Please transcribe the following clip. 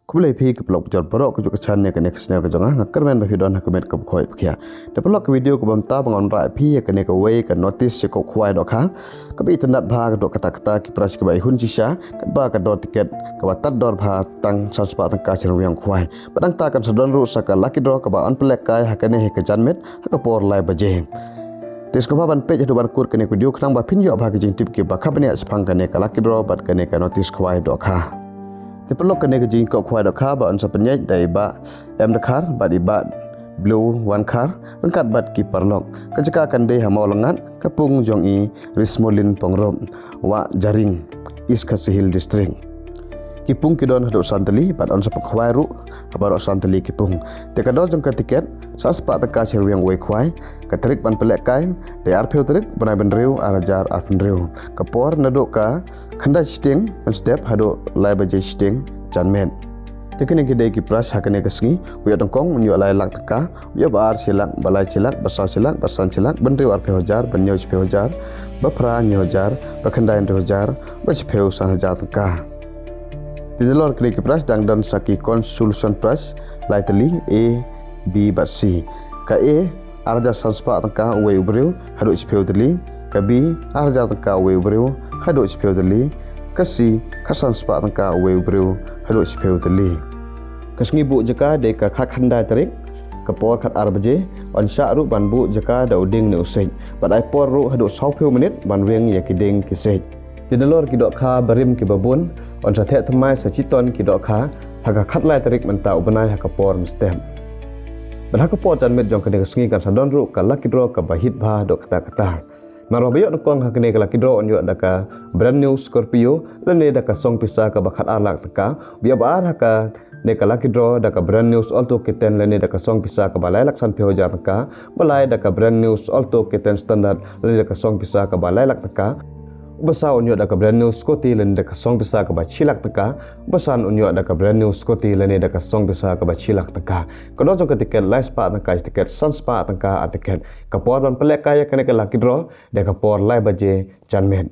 Ku boleh pergi ke pelok jor perok ke juga channel ke next channel ke jangan ngakar main bagi don hakumet ke khoi pkia. Te pelok ke video ke bamta bangon rai pi ke ne ke way ke notice ke khoi dok ha. Ke bi internet bha ke dok kata-kata ki pras ke bai hun jisha ke ba ke dor tiket ke batat dor bha tang transpa tang ka chen yang khoi. Padang ta kan sadon ru saka lucky draw ke ba on plek kai hakane he ke janmet ha ke por lai baje. Tes ko ban page do ban kur ke ne video khang ba phin yo bha ke jing tip ke ba khabne spang ke ne ka lucky draw bat ke ne ka notice khoi dok ha. Di pelok kene ke jing kok khwai dak kha ba on sa penyai dai ba em dak khar ba di ba blue one car rengkat bat ki perlok kejaka kan dei ha mau lengat kapung jong i rismolin pongrom wa jaring is kasihil district kipung kidon hadok santeli bat on sa khwai ru kabar santeli kipung te kador jong ka tiket sa spa ta ka cher yang wei khwai ka trik ban pelek kai de ar pheu trik banai ben riu arajar ar pen riu kapor nadok ka khanda sting on step hado lai baje sting janmen tekene ke dei ki pras hakane kasngi uya tongkong unyo lai lak taka uya bar silak balai silak basau silak basan silak ben riu ar pheu jar ben nyoj pheu jar ba phra nyojar ba khandai riu jar ba pheu san hajar taka Tidalor kini ke pras dang dan saki consultation pras lai teli A B bat C ka A arja sanspa tangka we ubreu hadu ispeu teli ka B arja tangka we ubreu hadu ispeu teli ka C khasan spa tangka we ubreu hadu ispeu teli kasngi bu jaka de ka khandai tarik ka por khat arbaje on sha ru ban bu jaka da uding ne usej badai por ru hadu 20 minit ban weng ya kiding kisej Tidalor ki dok kha barim ki babun on sa the thamai sa chiton ki dok kha haka khat lai tarik menta ubanai haka por mstem ban haka por jan met jong kene sngi kan sadon ru ka lucky draw ka bahit bha dok kata maro bayo kong haka ne ka lucky draw on yo daka brand new Scorpio lene daka song pisa ka bakhat alak taka bia bar haka ne ka lucky draw daka brand new Alto K10 lene daka song pisa ka balai laksan pheo jar taka balai daka brand new Alto K10 standard lene daka song pisa ka balai lak taka Basan unyo da ka brand new Scotty lene da ka song bisa ka ba chilak taka basan unyo da ka brand new Scotty lene da ka song bisa ka ba chilak taka kono jong ka tiket live spa tang ka tiket sun spa tang ka tiket ka por ban pelek kaya kene ka lucky draw da ka por live baje janmet